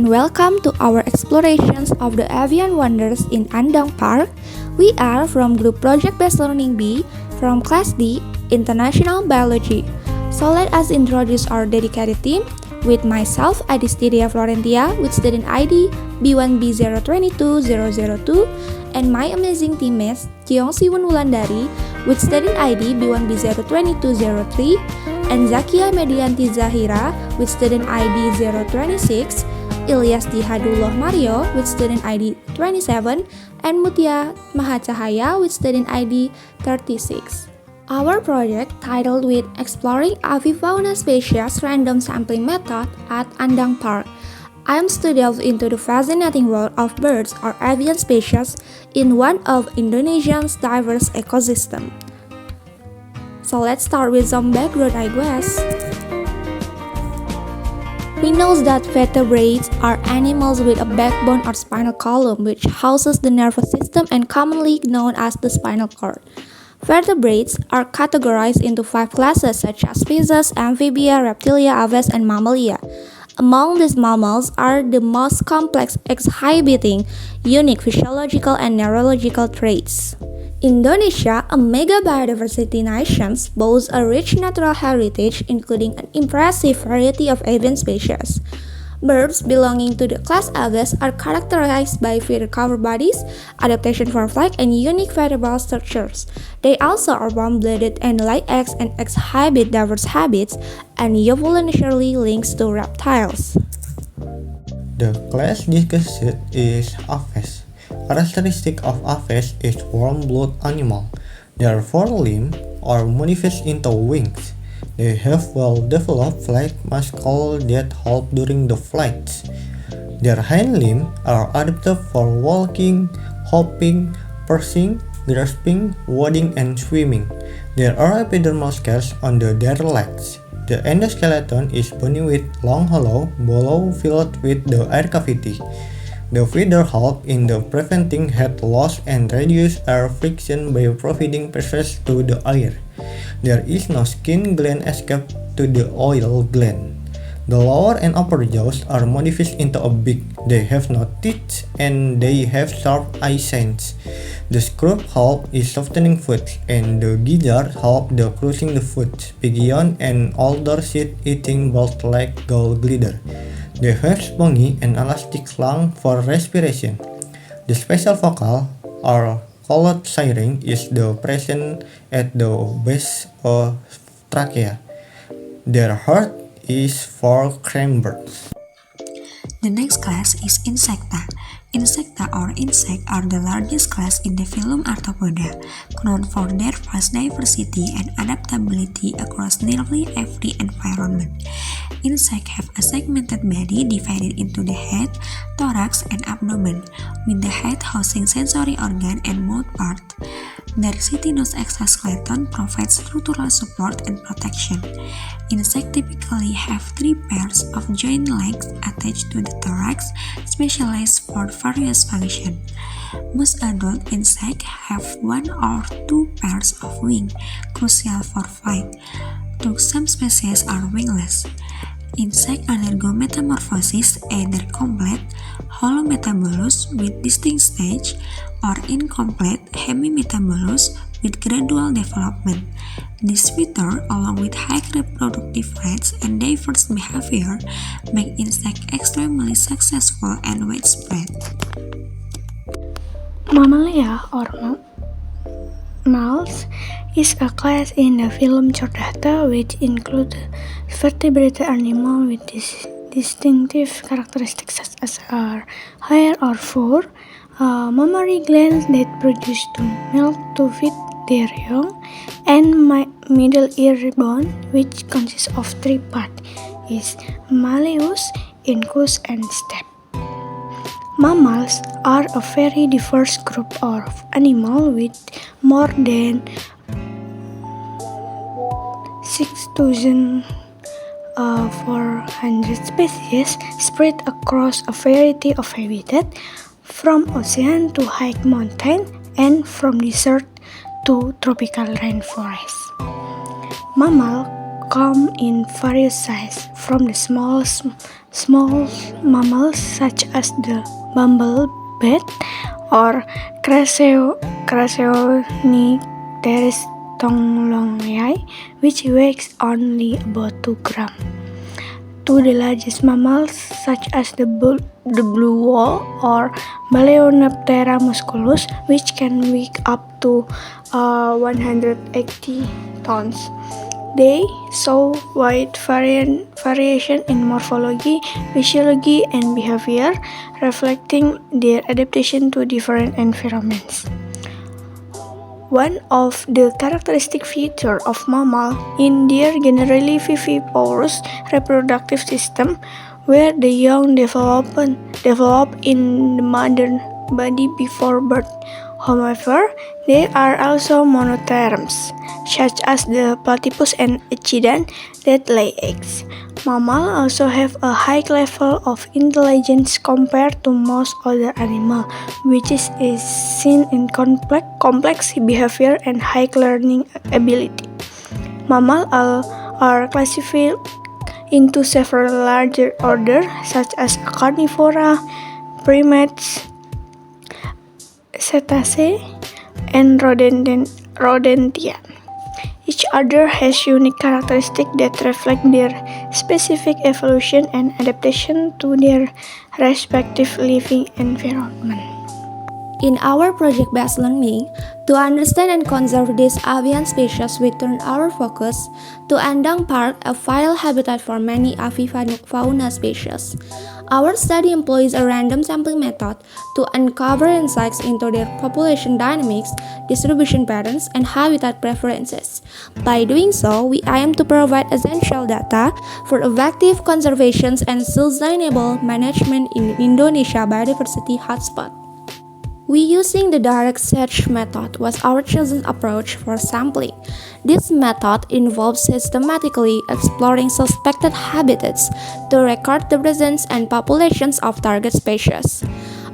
and welcome to our explorations of the avian wonders in Andong Park. We are from Group Project Based Learning B from Class D, International Biology. So let us introduce our dedicated team with myself, Adistidia Florentia, with student ID B1B022002, and my amazing teammates, Jiong Siwon Wulandari, with student ID B1B02203, and Zakia Medianti Zahira with student ID 026, Ilyas Dihadullah Mario with student ID 27, and Mutia Mahacahaya with student ID 36. Our project, titled with Exploring Avifauna Species Random Sampling Method at Andong Park, aims to delve into the fascinating world of birds or avian species in one of Indonesia's diverse ecosystem. So let's start with some background, I guess. We know that vertebrates are animals with a backbone or spinal column which houses the nervous system and commonly known as the spinal cord. Vertebrates are categorized into 5 classes such as species, amphibia, reptilia, aves, and mammalia. Among these mammals are the most complex, exhibiting unique physiological and neurological traits. Indonesia, a mega biodiversity nation, boasts a rich natural heritage including an impressive variety of avian species. Birds belonging to the class Aves are characterized by feathered cover bodies, adaptation for flight, and unique vertebral structures. They also are warm-blooded and lay eggs and exhibit diverse habits and evolutionary links to reptiles. The class discussed is Aves. Characteristic of Aves is warm-blooded animal. Their forelimb are manifest into wings. They have well-developed flight muscles that help during the flights. Their hind limbs are adapted for walking, hopping, perching, grasping, wading, and swimming. There are epidermal scales on their legs. The endoskeleton is bony with long hollow below filled with the air cavity. The feather help in the preventing head loss and reduce air friction by providing passage to the air. There is no skin gland escape to the oil gland. The lower and upper jaws are modified into a beak. They have no teeth and they have sharp eye sense. The scrub help is softening food, and the gizzard help the crushing the food. Pigeon and older shit-eating birds like gallbladder. They have spongy and elastic lung for respiration. The special vocal or called syringe is present at the base of trachea. Their heart is for cranbirds. The next class is Insecta. Insecta or insect are the largest class in the phylum Arthropoda, known for their vast diversity and adaptability across nearly every environment. Insects have a segmented body divided into the head, thorax, and abdomen, with the head housing sensory organ and mouth part. Their chitinous exoskeleton provides structural support and protection. Insects typically have 3 pairs of joint legs attached to the thorax, specialized for various functions. Most adult insects have 1 or 2 pairs of wings, crucial for flight, though some species are wingless. Insects undergo metamorphosis, either complete holometabolous with distinct stage or incomplete hemimetabolous with gradual development. This feature, along with high reproductive rates and diverse behavior, make insects extremely successful and widespread. Mammalia or mammals is a class in the phylum Chordata which includes vertebrate animals with distinctive characteristics such as hair or fur, mammary glands that produce milk to feed their young, and middle ear bone, which consists of 3 parts, is malleus, incus, and step. Mammals are a very diverse group of animals with more than 6,400 species spread across a variety of habitats, from ocean to high mountain and from desert to tropical rainforest. Mammals come in various sizes, from the smallest Small mammals such as the bumblebee or Crassionycteris tonglongii, which weighs only about 2 grams, to the largest mammals such as the blue whale or Balaenoptera musculus, which can weigh up to 180 tons. They show wide variation in morphology, physiology, and behavior, reflecting their adaptation to different environments. One of the characteristic features of mammals in their generally viviparous reproductive system, where the young develop in the mother body before birth. However, there are also monotherems, such as the platypus and echidna, that lay eggs. Mammals also have a high level of intelligence compared to most other animals, which is seen in complex behavior and high learning ability. Mammals are classified into several larger orders, such as carnivora, primates, cetacea, and rodentia. Each order has unique characteristics that reflect their specific evolution and adaptation to their respective living environment. In our project-based learning, to understand and conserve these avian species, we turn our focus to Andang Park, a vital habitat for many avifauna species. Our study employs a random sampling method to uncover insights into their population dynamics, distribution patterns, and habitat preferences. By doing so, we aim to provide essential data for effective conservation and sustainable management in Indonesia biodiversity hotspot. We using the direct search method was our chosen approach for sampling. This method involves systematically exploring suspected habitats to record the presence and populations of target species.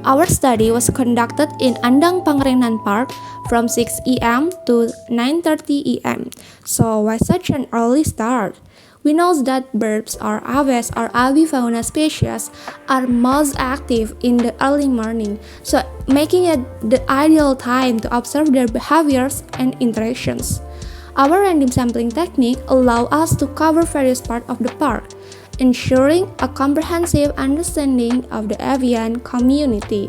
Our study was conducted in Andang Pangalengan Park from 6 am to 9:30 am. So why such an early start? We know that birds or aves or avifauna species are most active in the early morning, so making it the ideal time to observe their behaviors and interactions. Our random sampling technique allows us to cover various parts of the park, ensuring a comprehensive understanding of the avian community.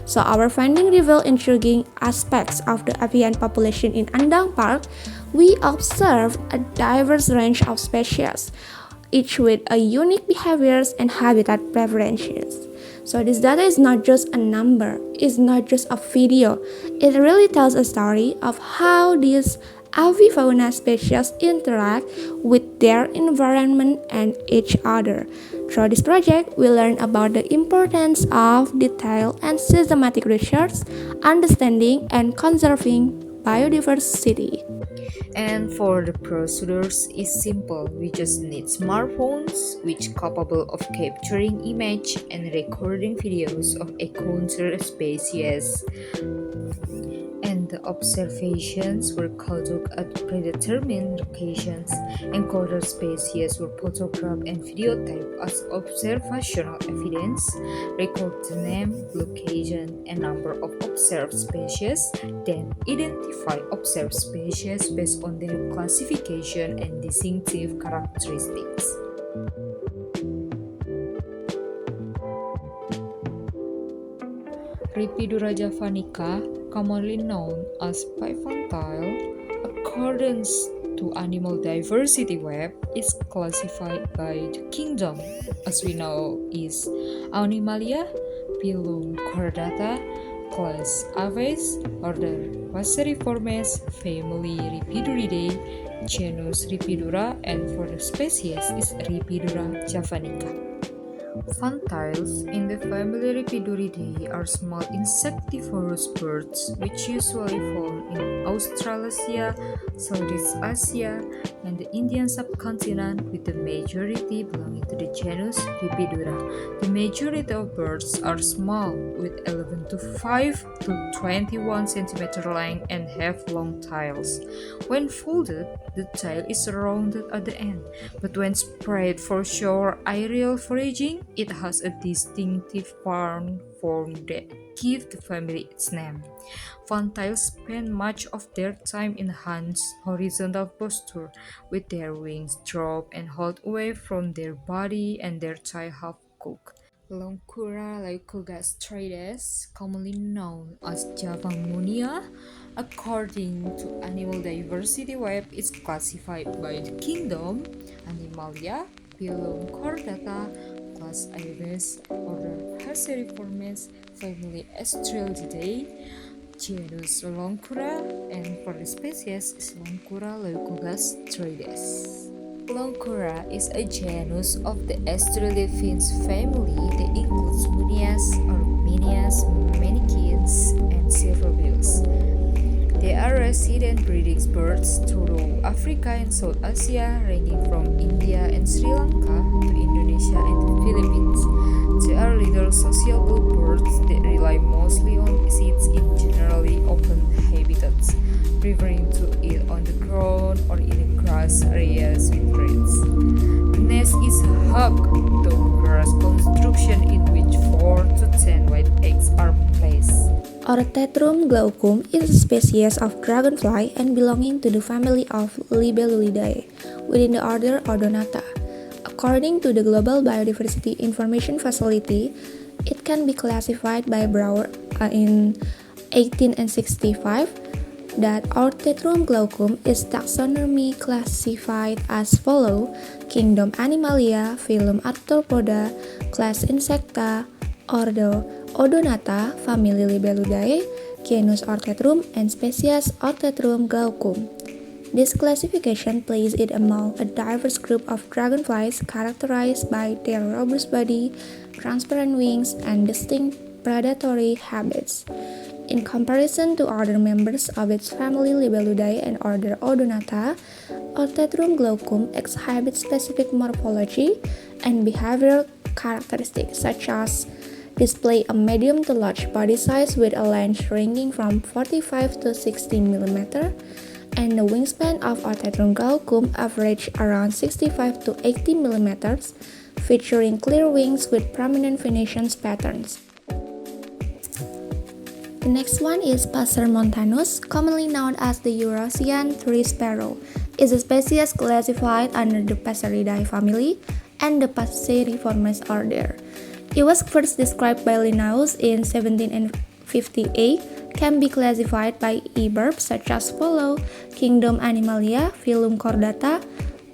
So our finding reveal intriguing aspects of the avian population in Andang Park. We observe a diverse range of species, each with a unique behaviors and habitat preferences. So this data is not just a number, it's not just a video. It really tells a story of how these avifauna species interact with their environment and each other. Through this project, we learn about the importance of detailed and systematic research, understanding, and conserving biodiversity. And for the procedures is simple. We just need smartphones which capable of capturing image and recording videos of encountered species. And the observations were conducted at predetermined locations. Encountered species were photographed and videotaped as observational evidence, record the name, location, and number of observed species, then identify observed species based on their classification and distinctive characteristics. Rhipidura javanica, commonly known as Pivantile, according to Animal Diversity Web, is classified by the kingdom, as we know, is Animalia, phylum Chordata, class Aves, order Passeriformes, family Rhipiduridae, genus Rhipidura, and for the species is Rhipidura javanica. Fantails in the family Lepiduridae are small insectivorous birds which usually found in Australasia, Southeast Asia, and the Indian subcontinent, with the majority belonging to the genus Lepidura. The majority of birds are small, with 11 to 5 to 21 cm length and have long tails. When folded, the tail is rounded at the end, but when spread for shore aerial foraging, it has a distinctive barn form that gives the family its name. Fantails spend much of their time in hunched horizontal posture, with their wings dropped and held away from their body and their tail half cocked. Leucura leucogastrides, commonly known as Javamonia, according to Animal Diversity Web, is classified by the kingdom Animalia, phylum Chordata, class Aedes, order Passeriformes, family Astrellidae, genus Leucura, and for the species is Leucura leucogastrides. Leucura is a genus of the Astrolipines family that includes Munias, Arminias, Manichaeans, and Silverbills. They are resident breeding birds throughout Africa and South Asia, ranging from India and Sri Lanka to Indonesia and the Philippines. They are little sociable birds that rely mostly on seeds in generally open habitats, preferring to eat on the ground or in grass areas with reeds. The nest is hugged grass construction in which 4 to 10 white eggs are placed. Orthotrum glaucum is a species of dragonfly and belonging to the family of Libellulidae within the order Odonata. According to the Global Biodiversity Information Facility, it can be classified by Brouwer in 1865 that Orthotrum glaucum is taxonomy classified as follow: Kingdom Animalia, phylum Arthropoda, class Insecta, order Odonata, family Libellulidae, genus Orthotrum, and species Orthotrum glaucum. This classification places it among a diverse group of dragonflies characterized by their robust body, transparent wings, and distinct predatory habits. In comparison to other members of its family Libellulidae and order Odonata, Orthotrum glaucum exhibits specific morphology and behavioral characteristics such as display a medium to large body size with a length ranging from 45 to 60 mm, and the wingspan of Orthotrum glaucum average around 65 to 80 mm, featuring clear wings with prominent Venetian patterns. The next one is Passer montanus, commonly known as the Eurasian tree sparrow. It's a species classified under the Passeridae family and the Passeriformes order. It was first described by Linnaeus in 1758, can be classified by e-verbs such as follow: Kingdom Animalia, phylum Chordata,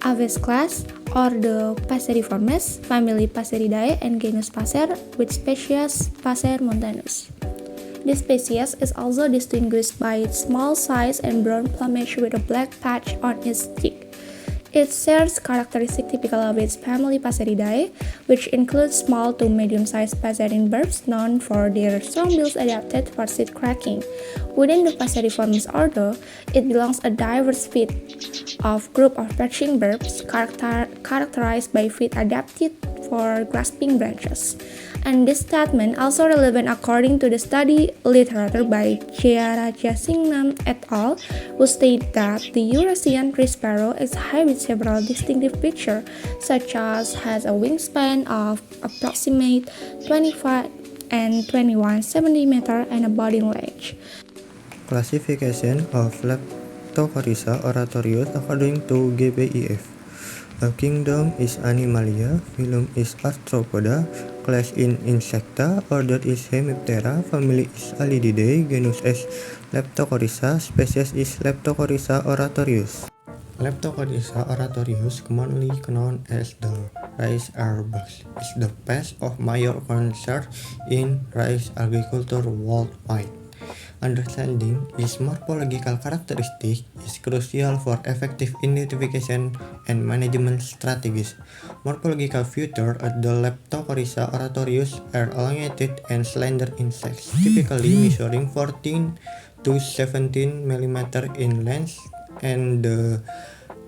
Aves class, order Passeriformes, family Passeridae, and genus Passer, with species Passer montanus. This species is also distinguished by its small size and brown plumage with a black patch on its cheek. It shares characteristics typical of its family Passeridae, which includes small to medium-sized passerine birds known for their strong bills adapted for seed cracking. Within the Passeriformes order, it belongs a diverse feet of group of perching birds characterized by feet adapted for grasping branches. And this statement also relevant according to the study literature by Jayarajasingham et al., who state that the Eurasian tree sparrow exhibits several distinctive features, such as has a wingspan of approximate 25 and 21 cm and a body length. Classification of Leptocoryza oratorius according to GBIF. A kingdom is Animalia, phylum is Arthropoda, class in Insecta, order is Hemiptera, family is Allididae, genus is Leptocoryza, species is Leptocoryza oratorius. Leptocoryza oratorius, commonly known as the rice arbus, is the pest of major concern in rice agriculture worldwide. Understanding its morphological characteristics is crucial for effective identification and management strategies. Morphological features of the Leptocoryza oratorius are elongated and slender insects, typically measuring 14 to 17 mm in length and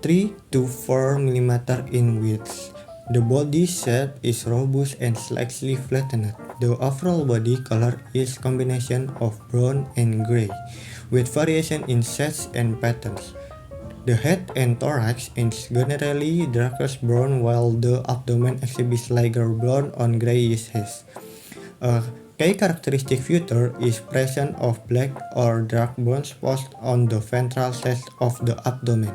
3 to 4 mm in width. The body shape is robust and slightly flattened. The overall body color is combination of brown and gray, with variation in shades and patterns. The head and thorax is generally darkest brown, while the abdomen exhibits lighter brown on grayish haze. A key characteristic feature is presence of black or dark brown spots on the ventral side of the abdomen.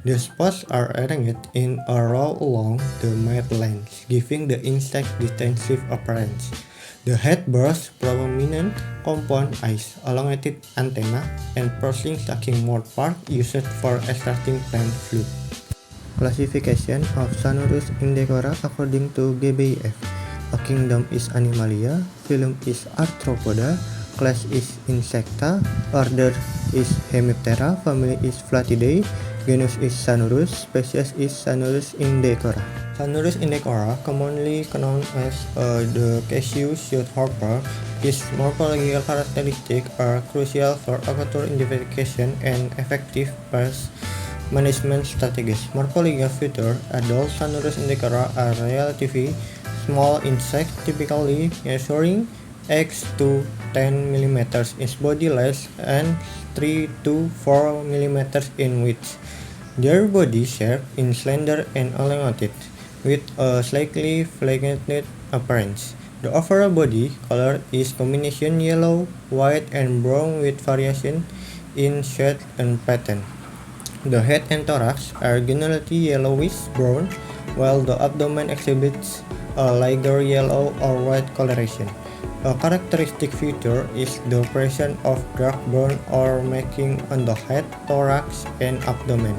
The spots are arranged in a row along the midline, giving the insect distinctive appearance. The head bears prominent compound eyes, elongated antennae, and piercing sucking mouthparts used for extracting plant fluid. Classification of Sanurus indicora according to GBIF. A kingdom is Animalia, phylum is Arthropoda, class is Insecta, order is Hemiptera, family is Flattidae, genus is Sanurus, species is Sanurus indicora. Sanurus indicora, commonly known as the Cashew shoothoper, its morphological characteristics are crucial for accurate identification and effective pest management strategies. Morphological features: adult Sanurus indicora are relatively small insects, typically measuring 8 to 10 mm in body length and 3 to 4 mm in width. Their body shape is slender and elongated, with a slightly flattened appearance. The overall body color is combination yellow, white, and brown with variation in shade and pattern. The head and thorax are generally yellowish brown, while the abdomen exhibits a lighter yellow or white coloration. A characteristic feature is the presence of dark brown or marking on the head, thorax, and abdomen.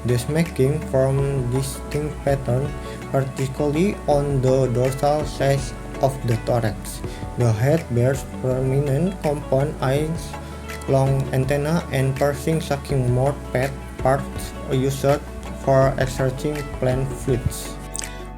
This marking forms distinct pattern, particularly on the dorsal side of the thorax. The head bears prominent compound eyes, long antennae, and piercing sucking mouth parts used for extracting plant fluids.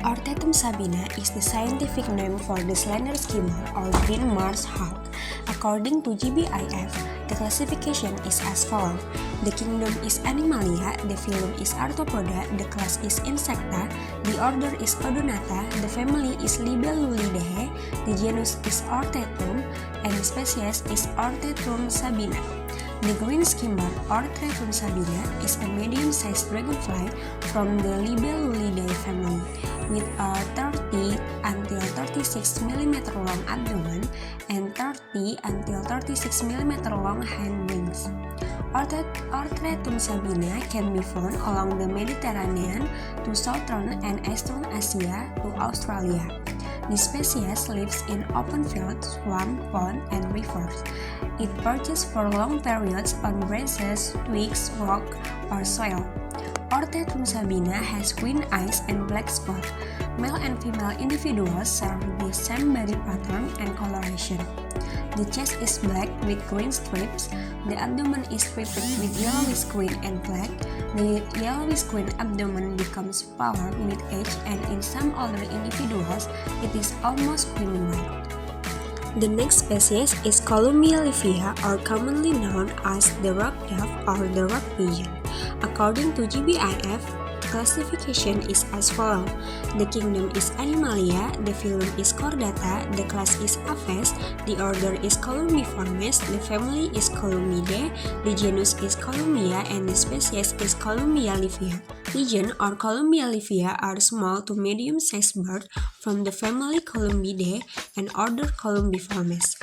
Ortetum sabina is the scientific name for the slender skimmer or green marsh hawk. According to GBIF, the classification is as follows. The kingdom is Animalia, the phylum is Arthropoda, the class is Insecta, the order is Odonata, the family is Libellulidae, the genus is Ortetum, and the species is Ortetum sabina. The green skimmer Ortetum sabina is a medium-sized dragonfly from the Libellulidae family, with a 30 until 36 mm long abdomen and 30 until 36 mm long hind wings. Ortetum sabina can be found along the Mediterranean to southern and eastern Asia to Australia. This species lives in open fields, swamp, pond, and rivers. It perches for long periods on branches, twigs, rock, or soil. Ortetum sabina has green eyes and black spots. Male and female individuals share the same body pattern and coloration. The chest is black with green stripes. The abdomen is striped with yellowish green and black. The yellowish green abdomen becomes paler with age, and in some older individuals, it is almost creamy white. The next species is Columbia livia, or commonly known as the rock dove or the rock pigeon. According to GBIF, classification is as follows. The kingdom is Animalia, the phylum is Chordata, the class is Aves, the order is Columbiformes, the family is Columbidae, the genus is Columbia, and the species is Columbia livia. Pigeon or Columbia livia are small to medium-sized birds from the family Columbidae and order Columbiformes.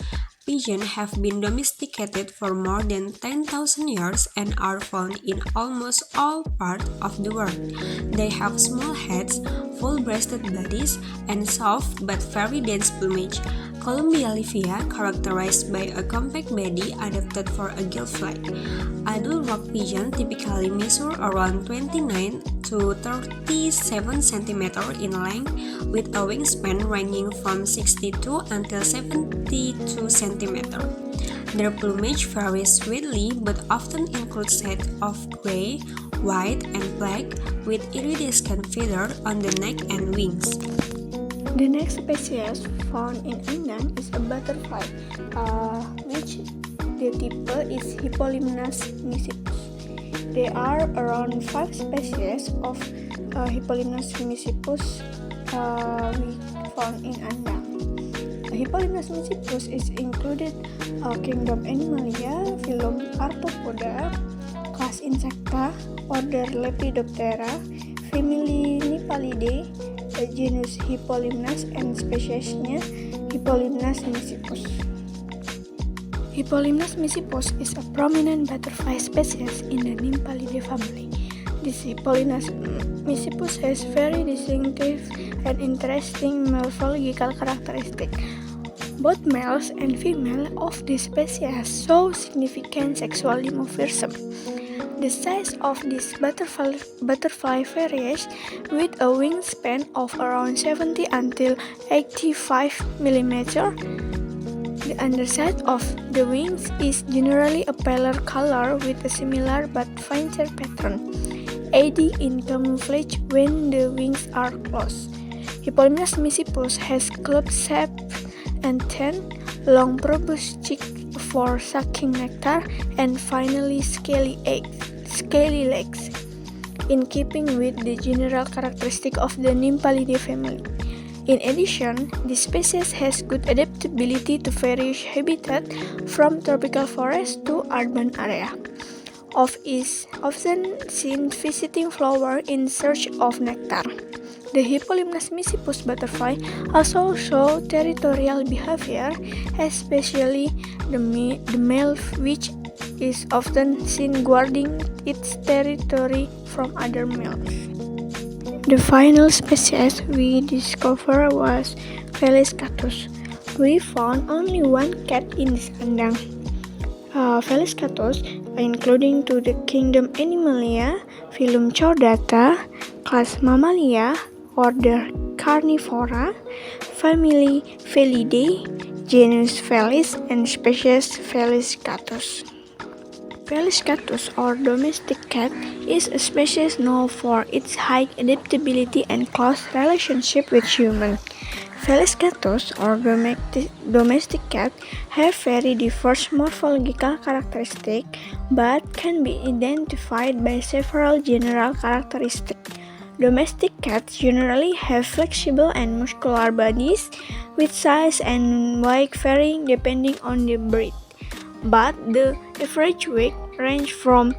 Pigeons have been domesticated for more than 10,000 years and are found in almost all parts of the world. They have small heads, full-breasted bodies, and soft but very dense plumage. Columbia livia characterized by a compact body adapted for a gill flight. Adult rock pigeons typically measure around 29 to 37 cm in length, with a wingspan ranging from 62 until 72 cm. Their plumage varies widely but often includes shades of gray, white, and black with iridescent feathers on the neck and wings. The next species found in Andang is a butterfly, which the type is Hippolymus misipus. There are around 5 species of Hippolymus misipus we found in Andang. Hippolymus misipus is included kingdom Animalia, phylum Arthropoda, class Insecta, order Lepidoptera, family Nipalidae, genus Hippolymus, and spesiesnya Hippolymus misipus. Hippolymus misipus is a prominent butterfly species in the Nymphalidae family. This Hippolymus misipus has very distinctive and interesting morphological characteristics. Both males and females of this species show significant sexual dimorphism. The size of this butterfly varies with a wingspan of around 70 until 85 mm. The underside of the wings is generally a paler color with a similar but fainter pattern, aiding in camouflage when the wings are closed. Hippolymus misipus has club-shaped and thin, long proboscis cheeks for sucking nectar, and finally scaly legs, in keeping with the general characteristic of the Nymphalidae family. In addition, this species has good adaptability to various habitats from tropical forest to urban area. Is often seen visiting flowers in search of nectar. The Hippolymus misipus butterfly also show territorial behavior, especially the male, which is often seen guarding its territory from other males. The final species we discovered was Felis catus. We found only one cat in this Andang. Felis catus, including to the kingdom Animalia, phylum Chordata, class Mammalia, order Carnivora, family Felidae, genus Felis, and species Felis catus. Felis catus, or domestic cat, is a species known for its high adaptability and close relationship with humans. Felis catus, or domestic cat, have very diverse morphological characteristics but can be identified by several general characteristics. Domestic cats generally have flexible and muscular bodies, with size and weight varying depending on the breed, but the average weight range from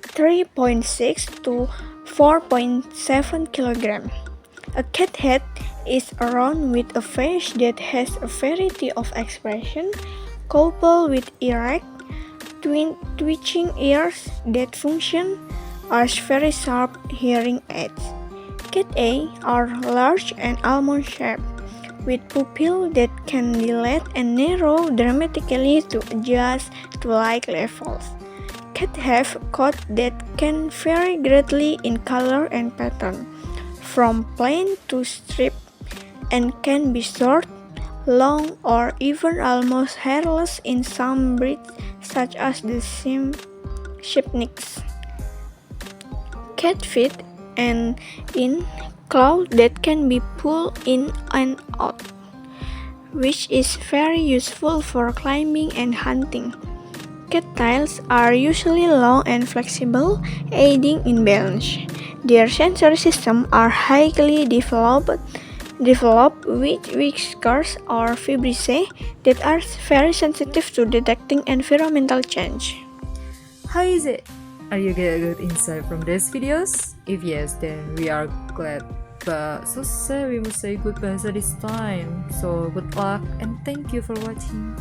3.6 to 4.7 kg. A cat head is a round with a face that has a variety of expression, coupled with erect, twitching ears that function as very sharp hearing aids. Cat A are large and almond-shaped, with pupils that can dilate and narrow dramatically to adjust to light levels. Cats have coats that can vary greatly in color and pattern, from plain to striped, and can be short, long, or even almost hairless in some breeds, such as the Schipniks. Cat feet and in claws that can be pulled in and out, which is very useful for climbing and hunting. Cat tails are usually long and flexible, aiding in balance. Their sensory systems are highly developed with whiskers or vibrissae that are very sensitive to detecting environmental change. How is it? Are you get a good insight from these videos? If yes, then we are glad. But so sad we must say goodbye this time. So good luck and thank you for watching.